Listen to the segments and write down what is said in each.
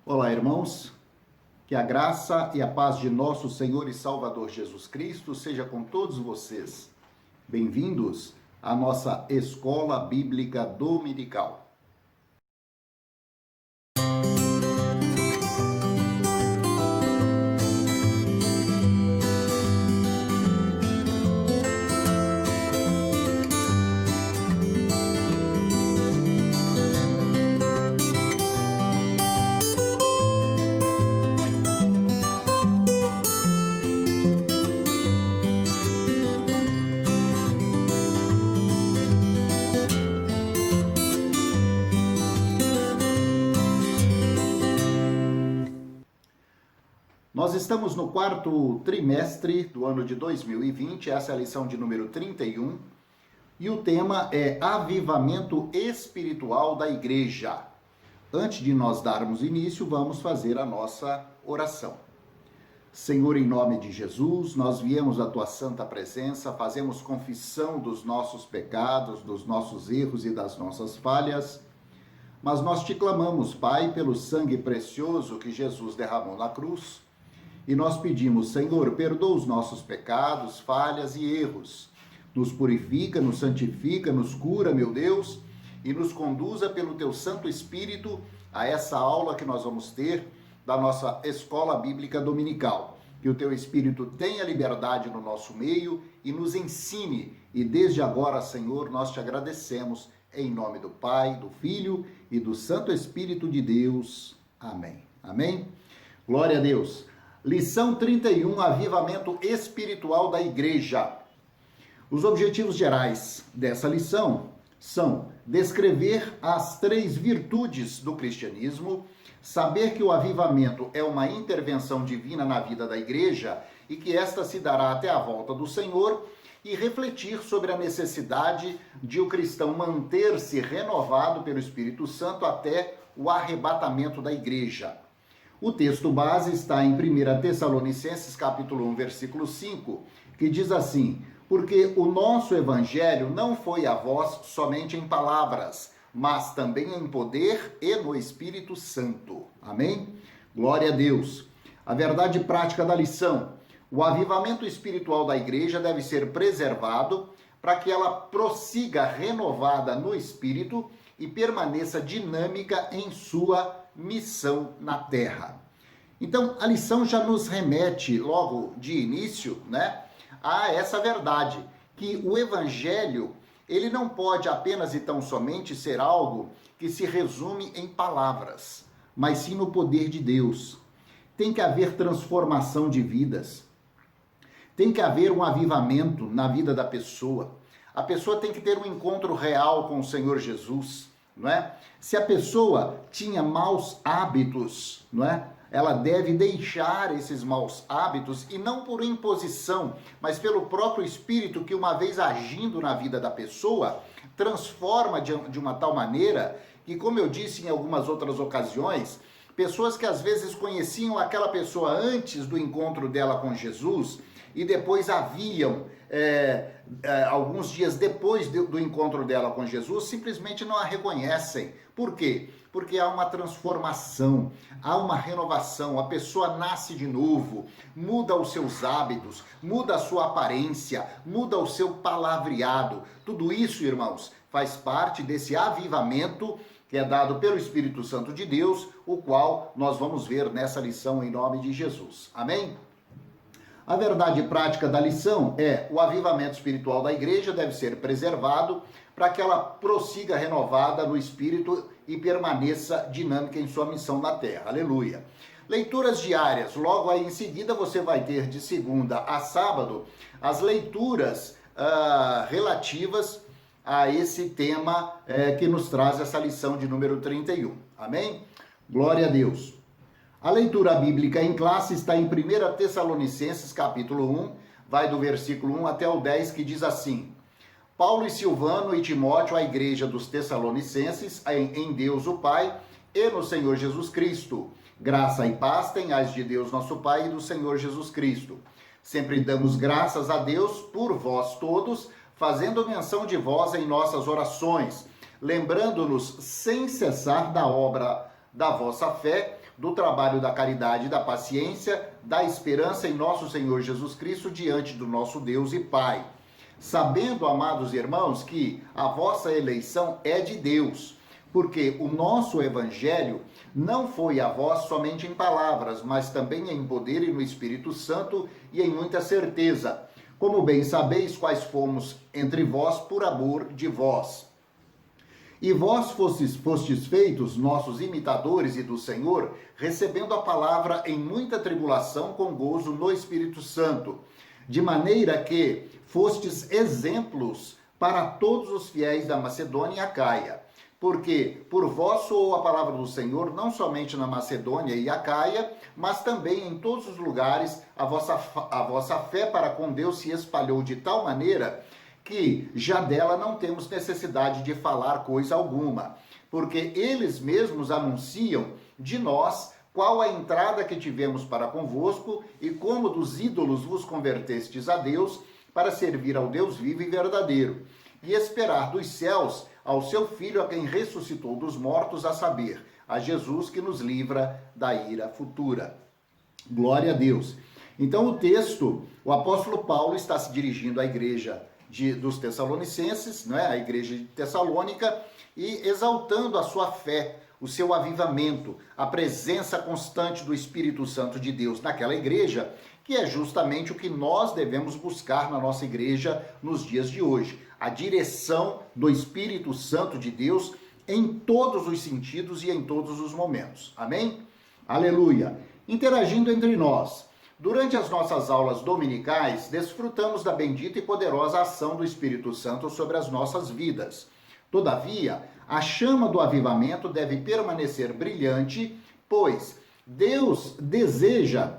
Olá, irmãos, que a graça e a paz de nosso Senhor e Salvador Jesus Cristo seja com todos vocês. Bem-vindos à nossa Escola Bíblica Dominical. Nós estamos no quarto trimestre do ano de 2020, essa é a lição de número 31, e o tema é Avivamento Espiritual da Igreja. Antes de nós darmos início, vamos fazer a nossa oração. Senhor, em nome de Jesus, nós viemos à tua santa presença, fazemos confissão dos nossos pecados, dos nossos erros e das nossas falhas, mas nós te clamamos, Pai, pelo sangue precioso que Jesus derramou na cruz, e nós pedimos, Senhor, perdoa os nossos pecados, falhas e erros. Nos purifica, nos santifica, nos cura, meu Deus, e nos conduza pelo teu Santo Espírito a essa aula que nós vamos ter da nossa Escola Bíblica Dominical. Que o teu Espírito tenha liberdade no nosso meio e nos ensine. E desde agora, Senhor, nós te agradecemos em nome do Pai, do Filho e do Santo Espírito de Deus. Amém. Amém? Glória a Deus. Lição 31, Avivamento Espiritual da Igreja. Os objetivos gerais dessa lição são descrever as 3 virtudes do cristianismo, saber que o avivamento é uma intervenção divina na vida da igreja e que esta se dará até a volta do Senhor, e refletir sobre a necessidade de o cristão manter-se renovado pelo Espírito Santo até o arrebatamento da igreja. O texto base está em 1 Tessalonicenses, capítulo 1, versículo 5, que diz assim: porque o nosso evangelho não foi a vós somente em palavras, mas também em poder e no Espírito Santo. Amém? Glória a Deus. A verdade prática da lição: o avivamento espiritual da igreja deve ser preservado para que ela prossiga renovada no Espírito e permaneça dinâmica em sua missão na terra. Então, a lição já nos remete logo de início, a essa verdade, que o evangelho, ele não pode apenas e tão somente ser algo que se resume em palavras, mas sim no poder de Deus. Tem que haver transformação de vidas. Tem que haver um avivamento na vida da pessoa. A pessoa tem que ter um encontro real com o Senhor Jesus, não é? Se a pessoa tinha maus hábitos, não é? Ela deve deixar esses maus hábitos, e não por imposição, mas pelo próprio Espírito que, uma vez agindo na vida da pessoa, transforma de uma tal maneira que, como eu disse em algumas outras ocasiões, pessoas que às vezes conheciam aquela pessoa antes do encontro dela com Jesus e depois haviam, alguns dias depois do encontro dela com Jesus, simplesmente não a reconhecem. Por quê? Porque há uma transformação, há uma renovação, a pessoa nasce de novo, muda os seus hábitos, muda a sua aparência, muda o seu palavreado. Tudo isso, irmãos, faz parte desse avivamento que é dado pelo Espírito Santo de Deus, o qual nós vamos ver nessa lição em nome de Jesus. Amém? A verdade prática da lição é: o avivamento espiritual da igreja deve ser preservado para que ela prossiga renovada no Espírito e permaneça dinâmica em sua missão na terra. Aleluia. Leituras diárias. Logo aí em seguida você vai ter de segunda a sábado as leituras relativas a esse tema que nos traz essa lição de número 31. Amém? Glória a Deus. A leitura bíblica em classe está em 1 Tessalonicenses, capítulo 1, vai do versículo 1 até o 10, que diz assim: Paulo e Silvano e Timóteo, à igreja dos Tessalonicenses, em Deus o Pai e no Senhor Jesus Cristo. Graça e paz tenhais de Deus nosso Pai e do Senhor Jesus Cristo. Sempre damos graças a Deus por vós todos, fazendo menção de vós em nossas orações, lembrando-nos sem cessar da obra da vossa fé, do trabalho da caridade e da paciência, da esperança em nosso Senhor Jesus Cristo diante do nosso Deus e Pai. Sabendo, amados irmãos, que a vossa eleição é de Deus, porque o nosso evangelho não foi a vós somente em palavras, mas também em poder e no Espírito Santo e em muita certeza, como bem sabeis quais fomos entre vós por amor de vós. E vós fostes feitos nossos imitadores e do Senhor, recebendo a palavra em muita tribulação com gozo no Espírito Santo, de maneira que fostes exemplos para todos os fiéis da Macedônia e Acaia. Porque por vós soou a palavra do Senhor, não somente na Macedônia e Acaia, mas também em todos os lugares a vossa fé para com Deus se espalhou de tal maneira que já dela não temos necessidade de falar coisa alguma, porque eles mesmos anunciam de nós qual a entrada que tivemos para convosco e como dos ídolos vos convertestes a Deus para servir ao Deus vivo e verdadeiro, e esperar dos céus ao seu Filho, a quem ressuscitou dos mortos, a saber, a Jesus que nos livra da ira futura. Glória a Deus. Então o texto, o apóstolo Paulo está se dirigindo à igreja dos Tessalonicenses, não é? A igreja de Tessalônica, e exaltando a sua fé, o seu avivamento, a presença constante do Espírito Santo de Deus naquela igreja, que é justamente o que nós devemos buscar na nossa igreja nos dias de hoje. A direção do Espírito Santo de Deus em todos os sentidos e em todos os momentos. Amém? Aleluia! Interagindo entre nós. Durante as nossas aulas dominicais, desfrutamos da bendita e poderosa ação do Espírito Santo sobre as nossas vidas. Todavia, a chama do avivamento deve permanecer brilhante, pois Deus deseja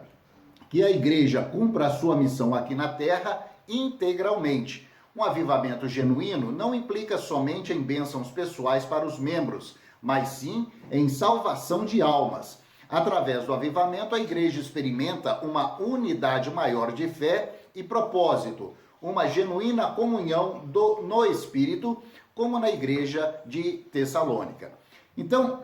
que a igreja cumpra a sua missão aqui na terra integralmente. Um avivamento genuíno não implica somente em bênçãos pessoais para os membros, mas sim em salvação de almas. Através do avivamento, a igreja experimenta uma unidade maior de fé e propósito, uma genuína comunhão no Espírito, como na igreja de Tessalônica. Então,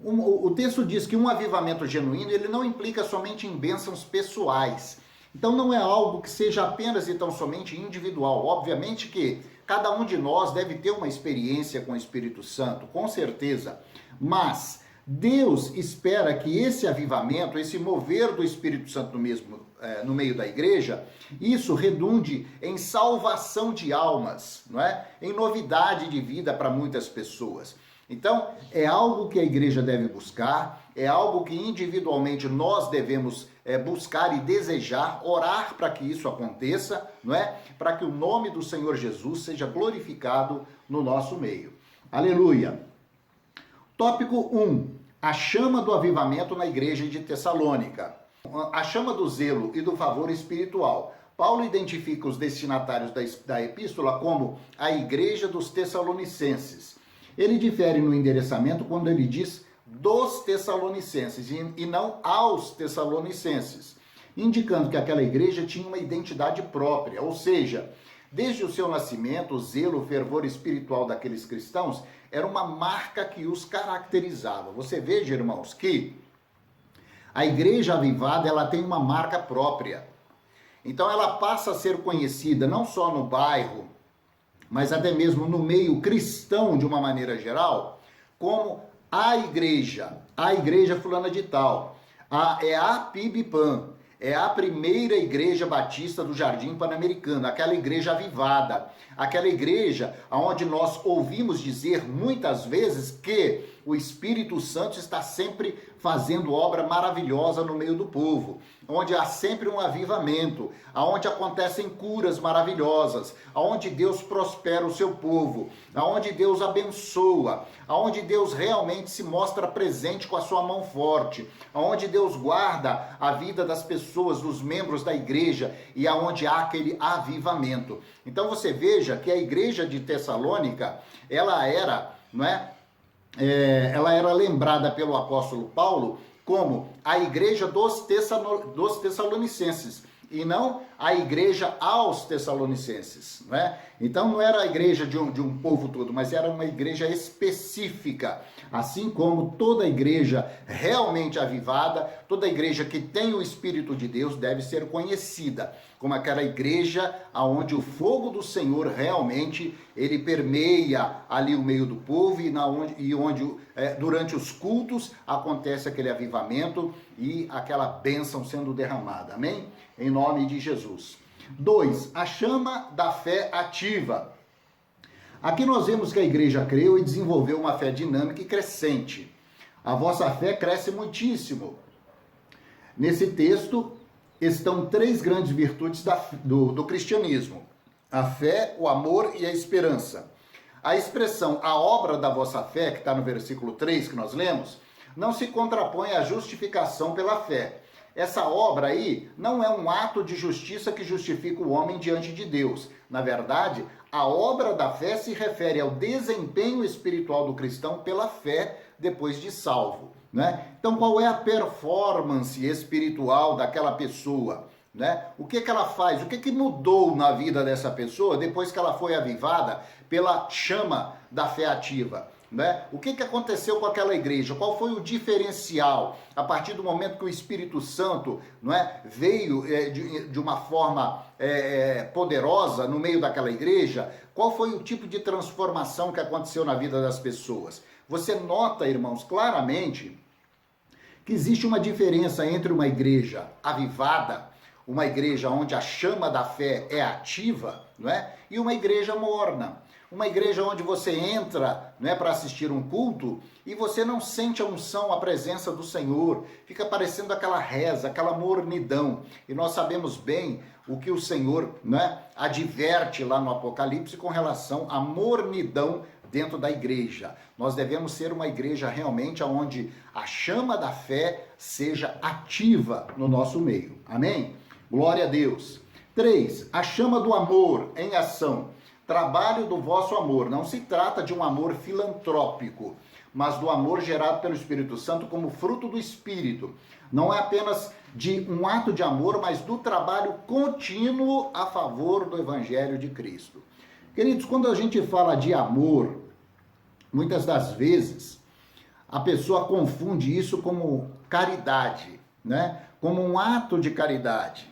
o texto diz que um avivamento genuíno ele não implica somente em bênçãos pessoais. Então, não é algo que seja apenas e tão somente individual. Obviamente que cada um de nós deve ter uma experiência com o Espírito Santo, com certeza, mas Deus espera que esse avivamento, esse mover do Espírito Santo no meio da igreja, isso redunde em salvação de almas, não é? Em novidade de vida para muitas pessoas. Então, é algo que a igreja deve buscar, é algo que individualmente nós devemos buscar e desejar, orar para que isso aconteça, não é? Para que o nome do Senhor Jesus seja glorificado no nosso meio. Aleluia! Tópico 1. A chama do avivamento na igreja de Tessalônica. A chama do zelo e do favor espiritual. Paulo identifica os destinatários da epístola como a igreja dos Tessalonicenses. Ele difere no endereçamento quando ele diz dos Tessalonicenses e não aos Tessalonicenses, indicando que aquela igreja tinha uma identidade própria, ou seja, desde o seu nascimento, o zelo, o fervor espiritual daqueles cristãos era uma marca que os caracterizava. Você veja, irmãos, que a igreja avivada ela tem uma marca própria. Então ela passa a ser conhecida não só no bairro, mas até mesmo no meio cristão de uma maneira geral, como a igreja fulana de tal, é a PIBPAN, é a primeira igreja batista do Jardim Pan-Americano, aquela igreja avivada, aquela igreja onde nós ouvimos dizer muitas vezes que o Espírito Santo está sempre fazendo obra maravilhosa no meio do povo, onde há sempre um avivamento, onde acontecem curas maravilhosas, onde Deus prospera o seu povo, onde Deus abençoa, onde Deus realmente se mostra presente com a sua mão forte, onde Deus guarda a vida das pessoas, dos membros da igreja e aonde há aquele avivamento. Então você veja que a igreja de Tessalônica, ela era, não é? Ela era lembrada pelo apóstolo Paulo como a igreja dos Tessalonicenses, e não a igreja aos Tessalonicenses, não é? Então não era a igreja de um povo todo, mas era uma igreja específica, assim como toda igreja realmente avivada, toda igreja que tem o Espírito de Deus deve ser conhecida como aquela igreja onde o fogo do Senhor realmente ele permeia ali o meio do povo e onde durante os cultos acontece aquele avivamento e aquela bênção sendo derramada, amém? Em nome de Jesus. 2, a chama da fé ativa. Aqui nós vemos que a igreja creu e desenvolveu uma fé dinâmica e crescente. A vossa fé cresce muitíssimo. Nesse texto estão 3 grandes virtudes do cristianismo: a fé, o amor e a esperança. A expressão a obra da vossa fé, que está no versículo 3 que nós lemos, não se contrapõe à justificação pela fé. Essa obra aí não é um ato de justiça que justifica o homem diante de Deus. Na verdade, a obra da fé se refere ao desempenho espiritual do cristão pela fé depois de salvo, né? Então, qual é a performance espiritual daquela pessoa, né? O que ela faz? O que mudou na vida dessa pessoa depois que ela foi avivada pela chama da fé ativa? Né? O que aconteceu com aquela igreja? Qual foi o diferencial a partir do momento que o Espírito Santo, não é, veio de uma forma poderosa no meio daquela igreja? Qual foi o tipo de transformação que aconteceu na vida das pessoas? Você nota, irmãos, claramente que existe uma diferença entre uma igreja avivada, uma igreja onde a chama da fé é ativa, não é? E uma igreja morna. Uma igreja onde você entra, não é, para assistir um culto e você não sente a unção, a presença do Senhor. Fica parecendo aquela reza, aquela mornidão. E nós sabemos bem o que o Senhor, não é, adverte lá no Apocalipse com relação à mornidão dentro da igreja. Nós devemos ser uma igreja realmente onde a chama da fé seja ativa no nosso meio. Amém? Glória a Deus. 3, a chama do amor em ação. Trabalho do vosso amor. Não se trata de um amor filantrópico, mas do amor gerado pelo Espírito Santo como fruto do Espírito. Não é apenas de um ato de amor, mas do trabalho contínuo a favor do Evangelho de Cristo. Queridos, quando a gente fala de amor, muitas das vezes a pessoa confunde isso como caridade, né? Como um ato de caridade.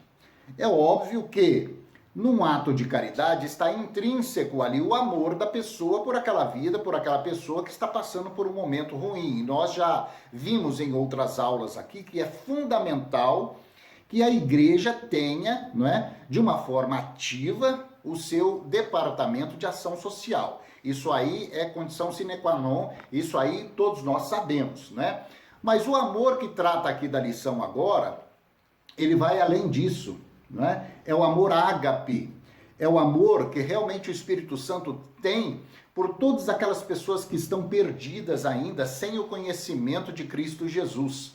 É óbvio que num ato de caridade está intrínseco ali o amor da pessoa por aquela vida, por aquela pessoa que está passando por um momento ruim. E nós já vimos em outras aulas aqui que é fundamental que a igreja tenha, não é, de uma forma ativa o seu departamento de ação social. Isso aí é condição sine qua non, isso aí todos nós sabemos, né? Mas o amor que trata aqui da lição agora, ele vai além disso. Não é? É o amor ágape, é o amor que realmente o Espírito Santo tem por todas aquelas pessoas que estão perdidas ainda sem o conhecimento de Cristo Jesus.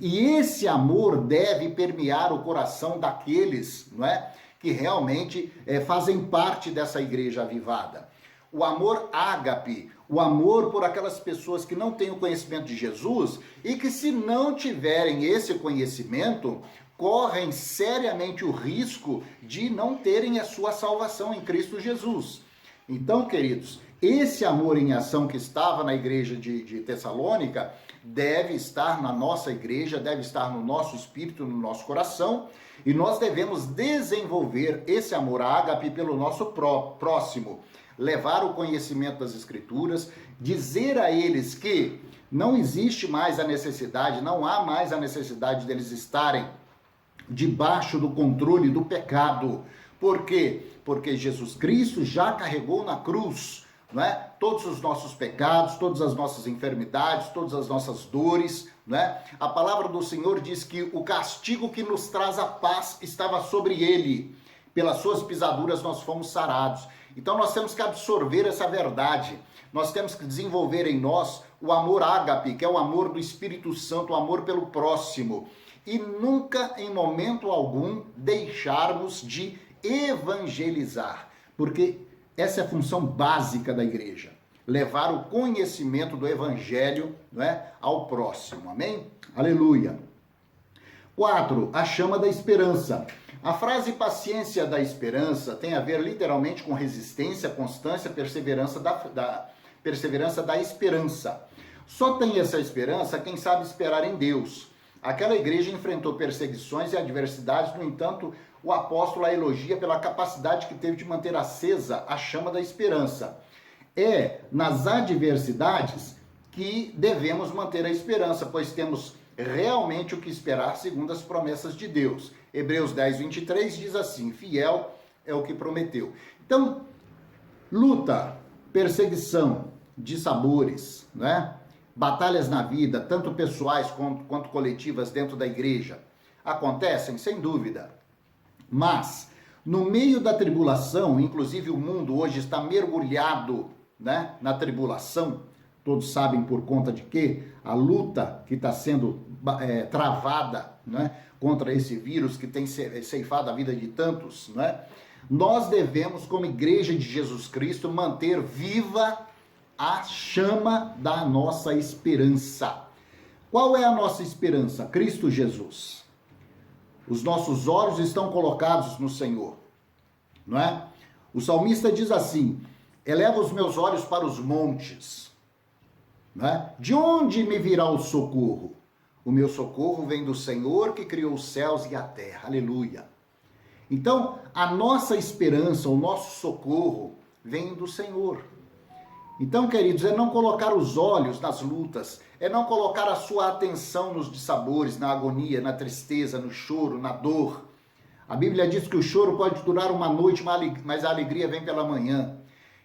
E esse amor deve permear o coração daqueles, não é, que realmente fazem parte dessa igreja avivada. O amor ágape, o amor por aquelas pessoas que não têm o conhecimento de Jesus e que, se não tiverem esse conhecimento, correm seriamente o risco de não terem a sua salvação em Cristo Jesus. Então, queridos, esse amor em ação que estava na igreja de Tessalônica deve estar na nossa igreja, deve estar no nosso espírito, no nosso coração, e nós devemos desenvolver esse amor ágape pelo nosso próximo, levar o conhecimento das Escrituras, dizer a eles que não existe mais a necessidade, não há mais a necessidade deles estarem debaixo do controle do pecado. Por quê? Porque Jesus Cristo já carregou na cruz, não é, todos os nossos pecados, todas as nossas enfermidades, todas as nossas dores, não é? A palavra do Senhor diz que o castigo que nos traz a paz estava sobre ele. Pelas suas pisaduras nós fomos sarados. Então nós temos que absorver essa verdade. Nós temos que desenvolver em nós o amor ágape, que é o amor do Espírito Santo, o amor pelo próximo. E nunca, em momento algum, deixarmos de evangelizar, porque essa é a função básica da igreja, levar o conhecimento do evangelho, não é, ao próximo, amém? Aleluia! 4, a chama da esperança. A frase paciência da esperança tem a ver literalmente com resistência, constância, perseverança perseverança da esperança. Só tem essa esperança quem sabe esperar em Deus. Aquela igreja enfrentou perseguições e adversidades, no entanto, o apóstolo a elogia pela capacidade que teve de manter acesa a chama da esperança. É nas adversidades que devemos manter a esperança, pois temos realmente o que esperar segundo as promessas de Deus. Hebreus 10, 23 diz assim: fiel é o que prometeu. Então, luta, perseguição, dissabores, né? Batalhas na vida, tanto pessoais quanto coletivas dentro da igreja, acontecem sem dúvida. Mas, no meio da tribulação, inclusive o mundo hoje está mergulhado, né, na tribulação, todos sabem por conta de quê? A luta que está sendo travada, né, contra esse vírus que tem ceifado a vida de tantos, né? Nós devemos, como igreja de Jesus Cristo, manter viva a chama da nossa esperança. Qual é a nossa esperança? Cristo Jesus. Os nossos olhos estão colocados no Senhor, não é? O salmista diz assim: eleva os meus olhos para os montes, não é? De onde me virá o socorro? O meu socorro vem do Senhor que criou os céus e a terra. Aleluia. Então, a nossa esperança, o nosso socorro vem do Senhor. Então, queridos, é não colocar os olhos nas lutas, é não colocar a sua atenção nos dissabores, na agonia, na tristeza, no choro, na dor. A Bíblia diz que o choro pode durar uma noite, mas a alegria vem pela manhã.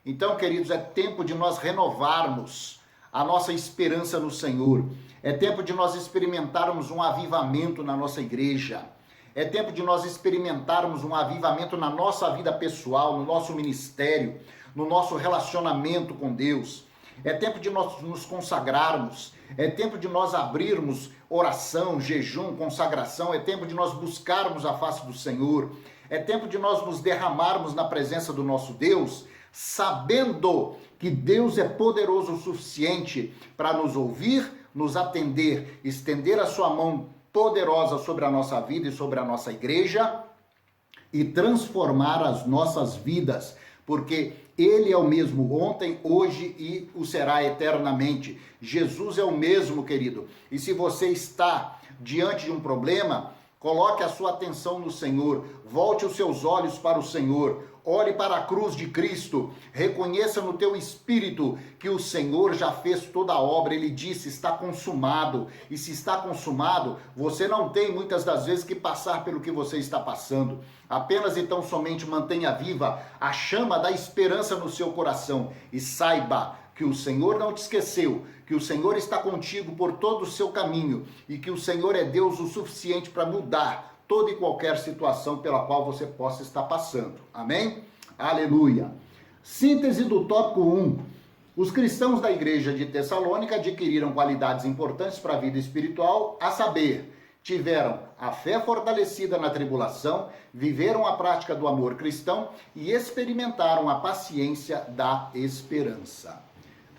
Então, queridos, é tempo de nós renovarmos a nossa esperança no Senhor. É tempo de nós experimentarmos um avivamento na nossa igreja. É tempo de nós experimentarmos um avivamento na nossa vida pessoal, no nosso ministério, no nosso relacionamento com Deus. É tempo de nós nos consagrarmos. É tempo de nós abrirmos oração, jejum, consagração. É tempo de nós buscarmos a face do Senhor. É tempo de nós nos derramarmos na presença do nosso Deus, sabendo que Deus é poderoso o suficiente para nos ouvir, nos atender, estender a sua mão poderosa sobre a nossa vida e sobre a nossa igreja e transformar as nossas vidas, porque Ele é o mesmo ontem, hoje e o será eternamente. Jesus é o mesmo, querido. E se você está diante de um problema, coloque a sua atenção no Senhor, volte os seus olhos para o Senhor, olhe para a cruz de Cristo, reconheça no teu espírito que o Senhor já fez toda a obra. Ele disse: está consumado. E se está consumado, você não tem muitas das vezes que passar pelo que você está passando. Apenas então somente mantenha viva a chama da esperança no seu coração e saiba que o Senhor não te esqueceu, que o Senhor está contigo por todo o seu caminho e que o Senhor é Deus o suficiente para mudar toda e qualquer situação pela qual você possa estar passando. Amém? Aleluia. Síntese do tópico 1. Os cristãos da igreja de Tessalônica adquiriram qualidades importantes para a vida espiritual, a saber, tiveram a fé fortalecida na tribulação, viveram a prática do amor cristão e experimentaram a paciência da esperança.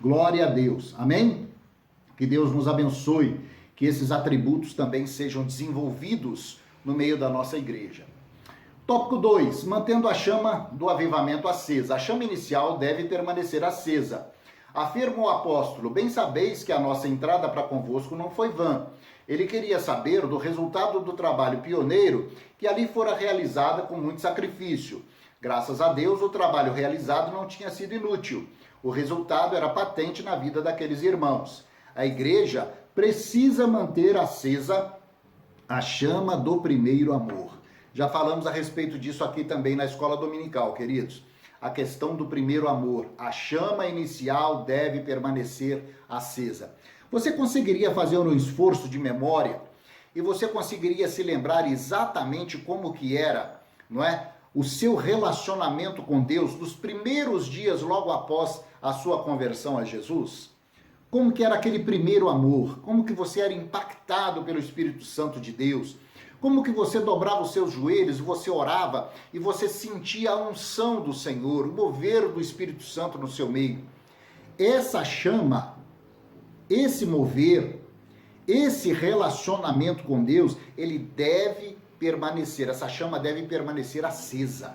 Glória a Deus. Amém? Que Deus nos abençoe, que esses atributos também sejam desenvolvidos no meio da nossa igreja. Tópico 2, mantendo a chama do avivamento acesa. A chama inicial deve permanecer acesa. Afirma o apóstolo: bem sabeis que a nossa entrada para convosco não foi vã. Ele queria saber do resultado do trabalho pioneiro que ali fora realizado com muito sacrifício. Graças a Deus, o trabalho realizado não tinha sido inútil. O resultado era patente na vida daqueles irmãos. A igreja precisa manter acesa a chama do primeiro amor. Já falamos a respeito disso aqui também na escola dominical, queridos. A questão do primeiro amor. A chama inicial deve permanecer acesa. Você conseguiria fazer um esforço de memória e você conseguiria se lembrar exatamente como que era, não é? O seu relacionamento com Deus nos primeiros dias logo após a sua conversão a Jesus? Como que era aquele primeiro amor? Como que você era impactado pelo Espírito Santo de Deus? Como que você dobrava os seus joelhos, você orava e você sentia a unção do Senhor, o mover do Espírito Santo no seu meio? Essa chama, esse mover, esse relacionamento com Deus, ele deve permanecer, essa chama deve permanecer acesa.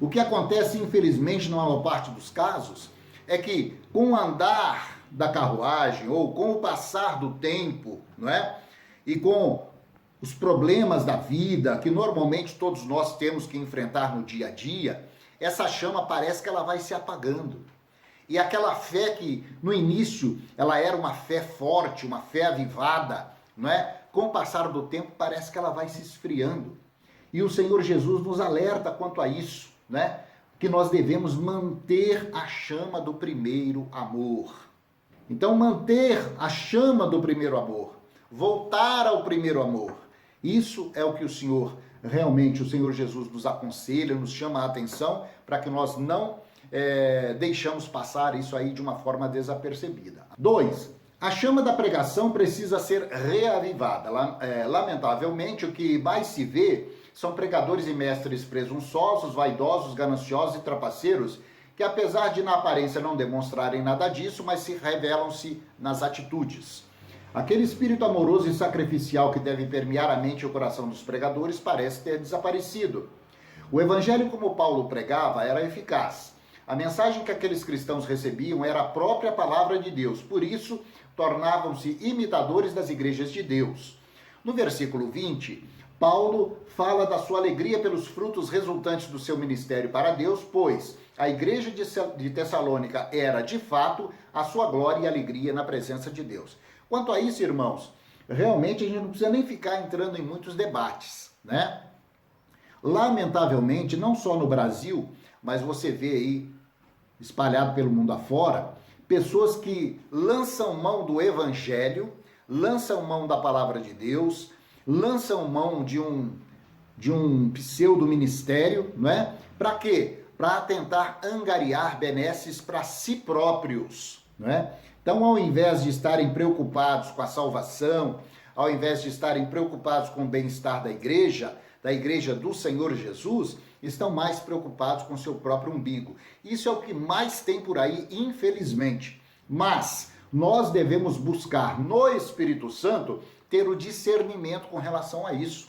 O que acontece, infelizmente, na maior parte dos casos, é que com o andar da carruagem ou com o passar do tempo, não é? E com os problemas da vida, que normalmente todos nós temos que enfrentar no dia a dia, essa chama parece que ela vai se apagando. E aquela fé que no início ela era uma fé forte, uma fé avivada, não é? Com o passar do tempo parece que ela vai se esfriando. E o Senhor Jesus nos alerta quanto a isso, né? Que nós devemos manter a chama do primeiro amor. Então, manter a chama do primeiro amor, voltar ao primeiro amor, isso é o que o Senhor Jesus nos aconselha, nos chama a atenção para que nós não deixamos passar isso aí de uma forma desapercebida. 2. A chama da pregação precisa ser reavivada. Lamentavelmente, o que mais se vê são pregadores e mestres presunçosos, vaidosos, gananciosos e trapaceiros, que apesar de na aparência não demonstrarem nada disso, mas se revelam-se nas atitudes. Aquele espírito amoroso e sacrificial que deve permear a mente e o coração dos pregadores parece ter desaparecido. O evangelho, como Paulo pregava, era eficaz. A mensagem que aqueles cristãos recebiam era a própria palavra de Deus, por isso tornavam-se imitadores das igrejas de Deus. No versículo 20, Paulo fala da sua alegria pelos frutos resultantes do seu ministério para Deus, pois a igreja de Tessalônica era, de fato, a sua glória e alegria na presença de Deus. Quanto a isso, irmãos, realmente a gente não precisa nem ficar entrando em muitos debates, né? Lamentavelmente, não só no Brasil, mas você vê aí, espalhado pelo mundo afora, pessoas que lançam mão do evangelho, lançam mão da palavra de Deus, lançam mão de um pseudo-ministério, não é? Para quê? Para tentar angariar benesses para si próprios, não é? Então, ao invés de estarem preocupados com a salvação, ao invés de estarem preocupados com o bem-estar da igreja do Senhor Jesus, estão mais preocupados com o seu próprio umbigo. Isso é o que mais tem por aí, infelizmente. Mas nós devemos buscar no Espírito Santo ter o discernimento com relação a isso.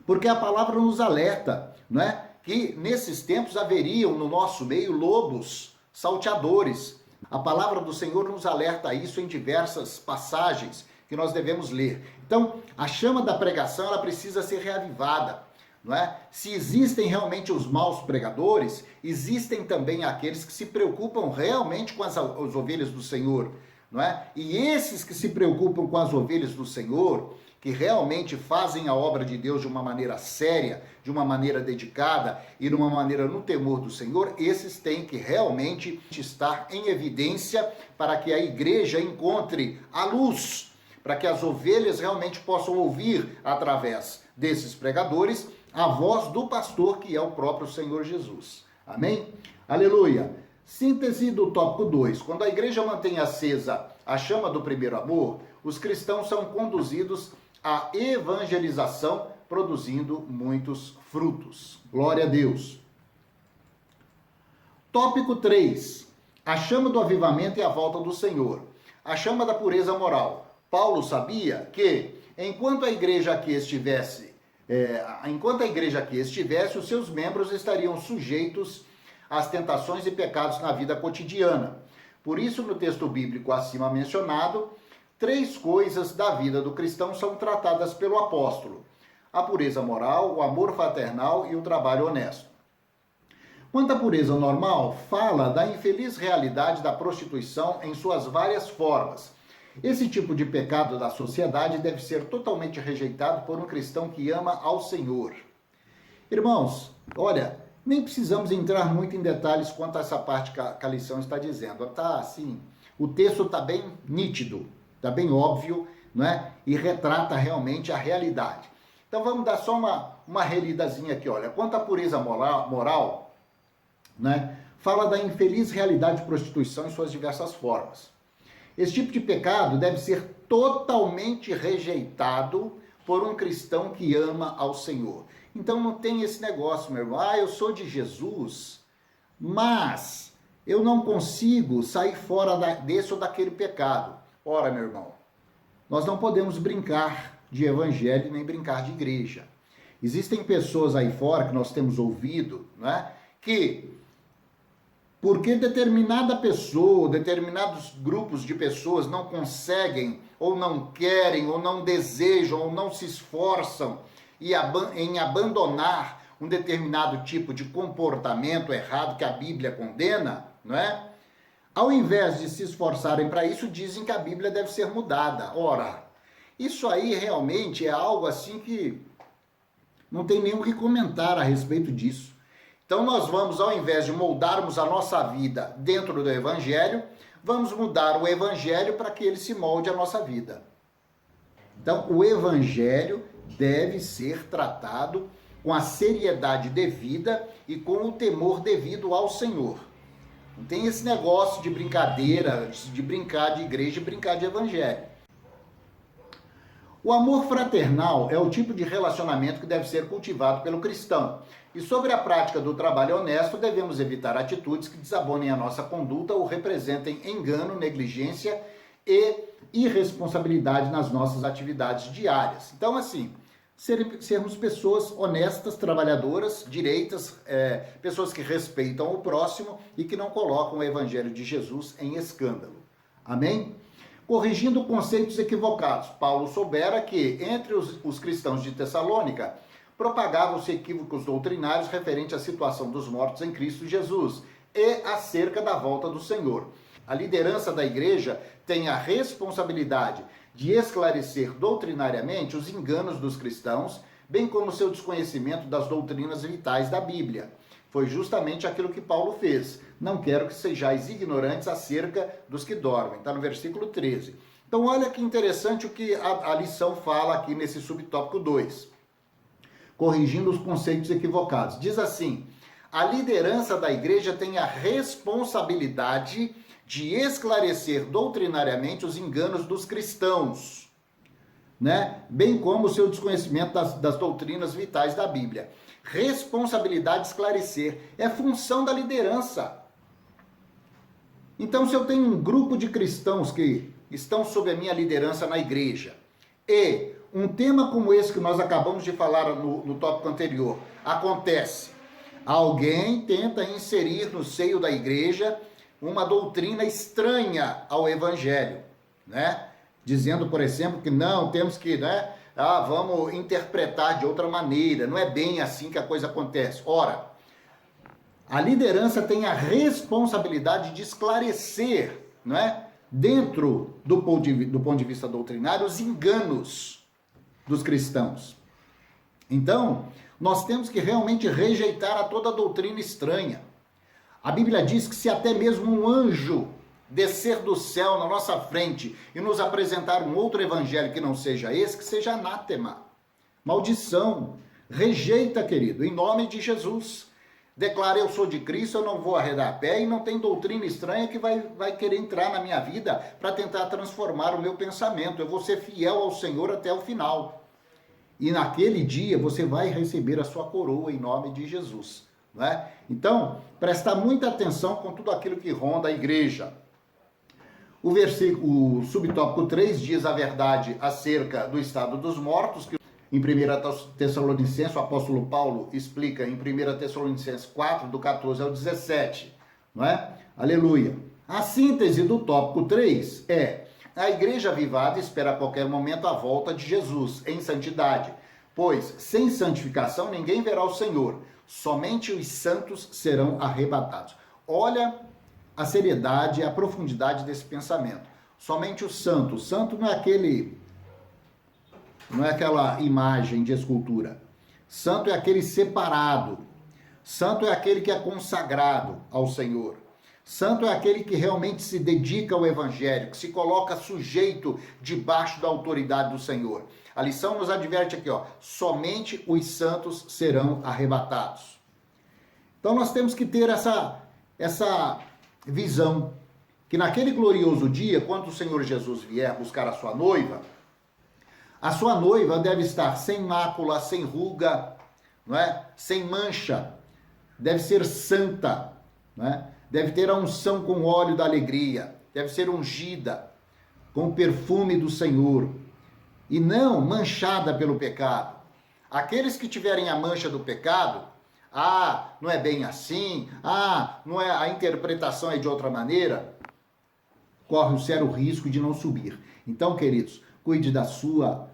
Porque a palavra nos alerta, não é? Que nesses tempos haveriam no nosso meio lobos salteadores. A palavra do Senhor nos alerta a isso em diversas passagens que nós devemos ler. Então, a chama da pregação, ela precisa ser reavivada, não é? Se existem realmente os maus pregadores, existem também aqueles que se preocupam realmente com as ovelhas do Senhor, não é? E esses que se preocupam com as ovelhas do Senhor, que realmente fazem a obra de Deus de uma maneira séria, de uma maneira dedicada e de uma maneira no temor do Senhor, esses têm que realmente estar em evidência para que a igreja encontre a luz, para que as ovelhas realmente possam ouvir através desses pregadores a voz do pastor, que é o próprio Senhor Jesus. Amém? Aleluia! Síntese do tópico 2. Quando a igreja mantém acesa a chama do primeiro amor, os cristãos são conduzidos à evangelização, produzindo muitos frutos. Glória a Deus. Tópico 3. A chama do avivamento e a volta do Senhor. A chama da pureza moral. Paulo sabia que, enquanto a igreja aqui estivesse, os seus membros estariam sujeitos às tentações e pecados na vida cotidiana. Por isso, no texto bíblico acima mencionado, 3 coisas da vida do cristão são tratadas pelo apóstolo: a pureza moral, o amor fraternal e o trabalho honesto. Quanto à pureza normal, fala da infeliz realidade da prostituição em suas várias formas. Esse tipo de pecado da sociedade deve ser totalmente rejeitado por um cristão que ama ao Senhor. Irmãos, olha, nem precisamos entrar muito em detalhes quanto a essa parte que a lição está dizendo. Tá assim, o texto está bem nítido, está bem óbvio, não é? E retrata realmente a realidade. Então vamos dar só uma relidazinha aqui, olha. Quanto à pureza moral, né? Fala da infeliz realidade de prostituição em suas diversas formas. Esse tipo de pecado deve ser totalmente rejeitado por um cristão que ama ao Senhor. Então não tem esse negócio, meu irmão. Eu sou de Jesus, mas eu não consigo sair fora desse ou daquele pecado. Ora, meu irmão, nós não podemos brincar de evangelho nem brincar de igreja. Existem pessoas aí fora que nós temos ouvido, né, que porque determinada pessoa, determinados grupos de pessoas não conseguem, ou não querem, ou não desejam, ou não se esforçam em abandonar um determinado tipo de comportamento errado que a Bíblia condena, não é? Ao invés de se esforçarem para isso, dizem que a Bíblia deve ser mudada. Ora, isso aí realmente é algo assim que não tem nem o que comentar a respeito disso. Então nós vamos, ao invés de moldarmos a nossa vida dentro do Evangelho, vamos mudar o Evangelho para que ele se molde a nossa vida. Então o Evangelho deve ser tratado com a seriedade devida e com o temor devido ao Senhor. Não tem esse negócio de brincadeira, de brincar de igreja e brincar de Evangelho. O amor fraternal é o tipo de relacionamento que deve ser cultivado pelo cristão. E sobre a prática do trabalho honesto, devemos evitar atitudes que desabonem a nossa conduta ou representem engano, negligência e irresponsabilidade nas nossas atividades diárias. Então, assim, sermos pessoas honestas, trabalhadoras, direitas, pessoas que respeitam o próximo e que não colocam o Evangelho de Jesus em escândalo. Amém? Corrigindo conceitos equivocados. Paulo soubera que, entre os cristãos de Tessalônica, propagavam-se equívocos doutrinários referente à situação dos mortos em Cristo Jesus e acerca da volta do Senhor. A liderança da igreja tem a responsabilidade de esclarecer doutrinariamente os enganos dos cristãos, bem como seu desconhecimento das doutrinas vitais da Bíblia. Foi justamente aquilo que Paulo fez. Não quero que sejais ignorantes acerca dos que dormem. Está no versículo 13. Então olha que interessante o que a lição fala aqui nesse subtópico 2. Corrigindo os conceitos equivocados. Diz assim: a liderança da igreja tem a responsabilidade de esclarecer doutrinariamente os enganos dos cristãos, né? Bem como o seu desconhecimento das doutrinas vitais da Bíblia. Responsabilidade de esclarecer é função da liderança. Então, se eu tenho um grupo de cristãos que estão sob a minha liderança na igreja e um tema como esse que nós acabamos de falar no tópico anterior acontece, alguém tenta inserir no seio da igreja uma doutrina estranha ao Evangelho, né? Dizendo, por exemplo, que não, temos que, né? Vamos interpretar de outra maneira, não é bem assim que a coisa acontece. Ora, a liderança tem a responsabilidade de esclarecer, não é? Dentro do ponto de vista doutrinário, os enganos dos cristãos. Então, nós temos que realmente rejeitar a toda doutrina estranha. A Bíblia diz que se até mesmo um anjo descer do céu na nossa frente e nos apresentar um outro evangelho que não seja esse, que seja anátema, maldição, rejeita, querido, em nome de Jesus. Declara: eu sou de Cristo, eu não vou arredar pé e não tem doutrina estranha que vai querer entrar na minha vida para tentar transformar o meu pensamento. Eu vou ser fiel ao Senhor até o final. E naquele dia você vai receber a sua coroa em nome de Jesus. Não é? Então, prestar muita atenção com tudo aquilo que ronda a igreja. O subtópico 3 diz a verdade acerca do estado dos mortos, que em 1 Tessalonicenses, o apóstolo Paulo explica em 1 Tessalonicenses 4, do 14 ao 17, não é? Aleluia. A síntese do tópico 3 é: a igreja avivada espera a qualquer momento a volta de Jesus em santidade, pois sem santificação ninguém verá o Senhor, somente os santos serão arrebatados. Olha a seriedade e a profundidade desse pensamento. Somente os santos. Santo não é aquela imagem de escultura. Santo é aquele separado. Santo é aquele que é consagrado ao Senhor. Santo é aquele que realmente se dedica ao Evangelho, que se coloca sujeito debaixo da autoridade do Senhor. A lição nos adverte aqui, somente os santos serão arrebatados. Então nós temos que ter essa visão, que naquele glorioso dia, quando o Senhor Jesus vier buscar a sua noiva deve estar sem mácula, sem ruga, não é? Sem mancha, deve ser santa, não é? Deve ter a unção com óleo da alegria, deve ser ungida, com o perfume do Senhor, e não manchada pelo pecado. Aqueles que tiverem a mancha do pecado, não é bem assim, não é, a interpretação é de outra maneira, corre o sério risco de não subir. Então, queridos, cuide da sua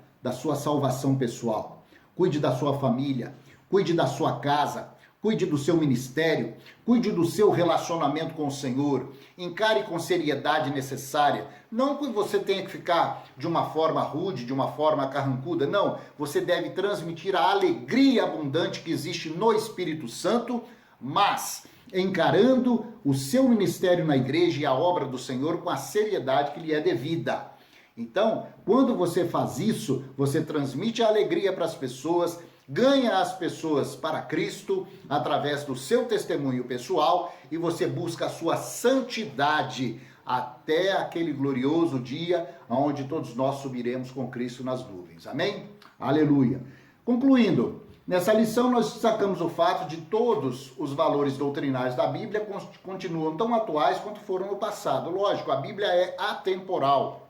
salvação pessoal, cuide da sua família, cuide da sua casa, cuide do seu ministério, cuide do seu relacionamento com o Senhor, encare com seriedade necessária. Não que você tenha que ficar de uma forma rude, de uma forma carrancuda, não. Você deve transmitir a alegria abundante que existe no Espírito Santo, mas encarando o seu ministério na igreja e a obra do Senhor com a seriedade que lhe é devida. Então, quando você faz isso, você transmite a alegria para as pessoas, ganha as pessoas para Cristo através do seu testemunho pessoal e você busca a sua santidade até aquele glorioso dia onde todos nós subiremos com Cristo nas nuvens. Amém? Aleluia. Concluindo, nessa lição nós destacamos o fato de todos os valores doutrinários da Bíblia continuam tão atuais quanto foram no passado. Lógico, a Bíblia é atemporal.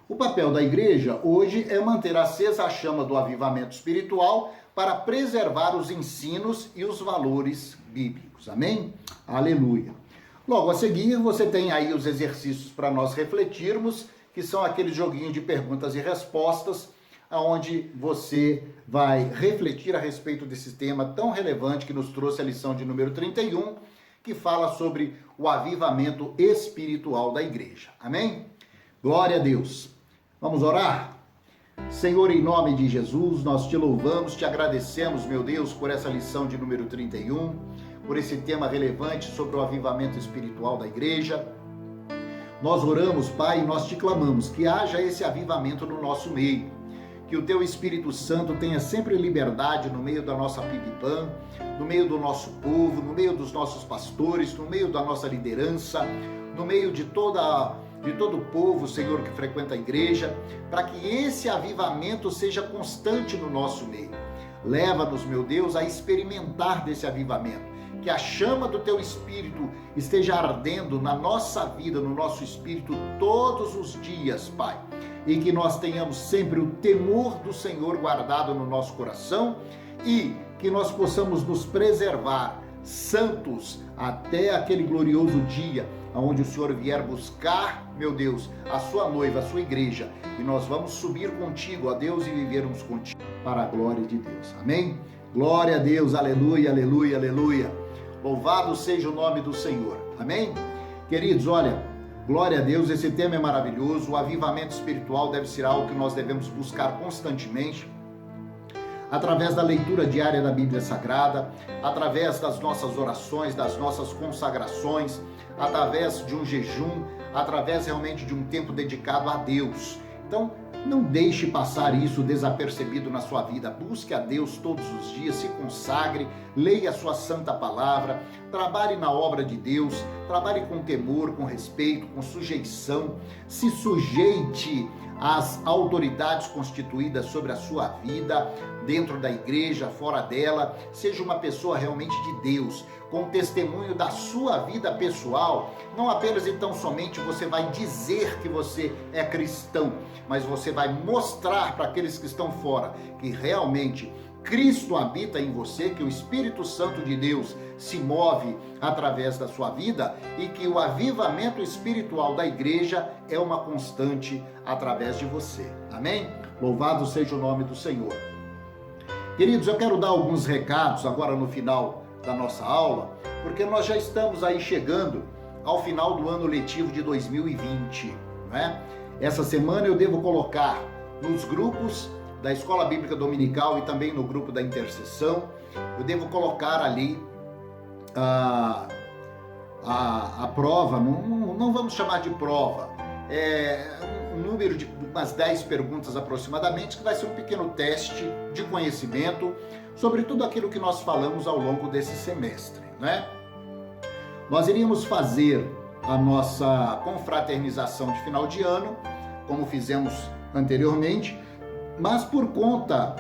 O papel da igreja hoje é manter acesa a chama do avivamento espiritual para preservar os ensinos e os valores bíblicos. Amém? Aleluia. Logo a seguir, você tem aí os exercícios para nós refletirmos, que são aqueles joguinhos de perguntas e respostas, onde você vai refletir a respeito desse tema tão relevante que nos trouxe a lição de número 31, que fala sobre o avivamento espiritual da igreja. Amém? Glória a Deus. Vamos orar? Senhor, em nome de Jesus, nós te louvamos, te agradecemos, meu Deus, por essa lição de número 31, por esse tema relevante sobre o avivamento espiritual da igreja. Nós oramos, Pai, e nós te clamamos que haja esse avivamento no nosso meio, que o teu Espírito Santo tenha sempre liberdade no meio da nossa pipipã, no meio do nosso povo, no meio dos nossos pastores, no meio da nossa liderança, no meio de todo o povo, Senhor, que frequenta a igreja, para que esse avivamento seja constante no nosso meio. Leva-nos, meu Deus, a experimentar desse avivamento, que a chama do teu Espírito esteja ardendo na nossa vida, no nosso espírito, todos os dias, Pai, e que nós tenhamos sempre o temor do Senhor guardado no nosso coração e que nós possamos nos preservar santos até aquele glorioso dia onde o Senhor vier buscar, meu Deus, a sua noiva, a sua igreja, e nós vamos subir contigo, ó Deus, e vivermos contigo para a glória de Deus. Amém? Glória a Deus, aleluia, aleluia, aleluia. Louvado seja o nome do Senhor. Amém? Queridos, olha, glória a Deus, esse tema é maravilhoso. O avivamento espiritual deve ser algo que nós devemos buscar constantemente, através da leitura diária da Bíblia Sagrada, através das nossas orações, das nossas consagrações, através de um jejum, através realmente de um tempo dedicado a Deus. Então, não deixe passar isso desapercebido na sua vida. Busque a Deus todos os dias, se consagre, leia a sua santa palavra, trabalhe na obra de Deus, trabalhe com temor, com respeito, com sujeição, se sujeite às autoridades constituídas sobre a sua vida, dentro da igreja, fora dela. Seja uma pessoa realmente de Deus, com testemunho da sua vida pessoal. Não apenas então somente você vai dizer que você é cristão, mas você vai mostrar para aqueles que estão fora que realmente Cristo habita em você, que o Espírito Santo de Deus se move através da sua vida e que o avivamento espiritual da igreja é uma constante através de você. Amém? Louvado seja o nome do Senhor. Queridos, eu quero dar alguns recados agora no final da nossa aula, porque nós já estamos aí chegando ao final do ano letivo de 2020, não é? Essa semana eu devo colocar nos grupos da Escola Bíblica Dominical e também no grupo da Intercessão, eu devo colocar ali a prova, não vamos chamar de prova, um número de umas 10 perguntas aproximadamente, que vai ser um pequeno teste de conhecimento sobre tudo aquilo que nós falamos ao longo desse semestre, né? Nós iríamos fazer a nossa confraternização de final de ano, como fizemos anteriormente, mas por conta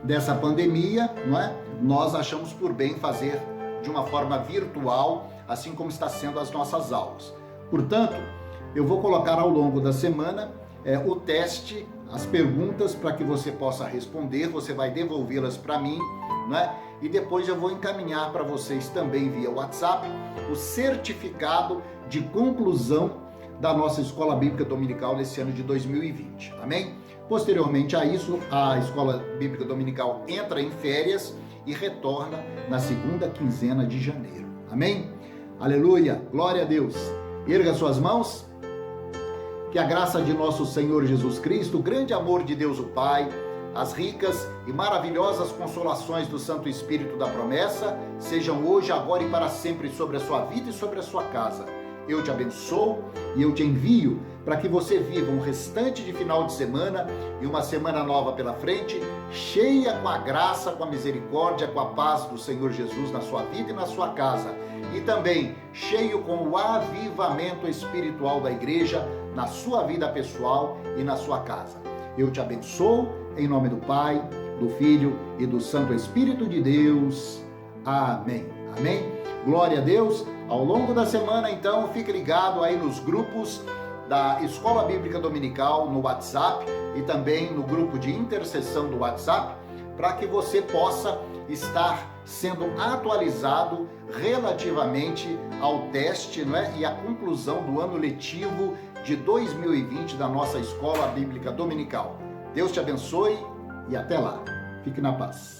dessa pandemia, não é? Nós achamos por bem fazer de uma forma virtual, assim como está sendo as nossas aulas. Portanto, eu vou colocar ao longo da semana o teste, as perguntas para que você possa responder, você vai devolvê-las para mim, né? E depois eu vou encaminhar para vocês também via WhatsApp o certificado de conclusão da nossa Escola Bíblica Dominical nesse ano de 2020, amém? Posteriormente a isso, a Escola Bíblica Dominical entra em férias e retorna na segunda quinzena de janeiro, amém? Aleluia, glória a Deus. Erga suas mãos, que a graça de nosso Senhor Jesus Cristo, o grande amor de Deus o Pai, as ricas e maravilhosas consolações do Santo Espírito da promessa sejam hoje, agora e para sempre sobre a sua vida e sobre a sua casa. Eu te abençoo e eu te envio para que você viva um restante de final de semana e uma semana nova pela frente, cheia com a graça, com a misericórdia, com a paz do Senhor Jesus na sua vida e na sua casa. E também cheio com o avivamento espiritual da igreja na sua vida pessoal e na sua casa. Eu te abençoo em nome do Pai, do Filho e do Santo Espírito de Deus. Amém. Amém. Glória a Deus. Ao longo da semana, então, fique ligado aí nos grupos da Escola Bíblica Dominical no WhatsApp e também no grupo de intercessão do WhatsApp, para que você possa estar sendo atualizado relativamente ao teste, não é? E à conclusão do ano letivo de 2020 da nossa Escola Bíblica Dominical. Deus te abençoe e até lá. Fique na paz.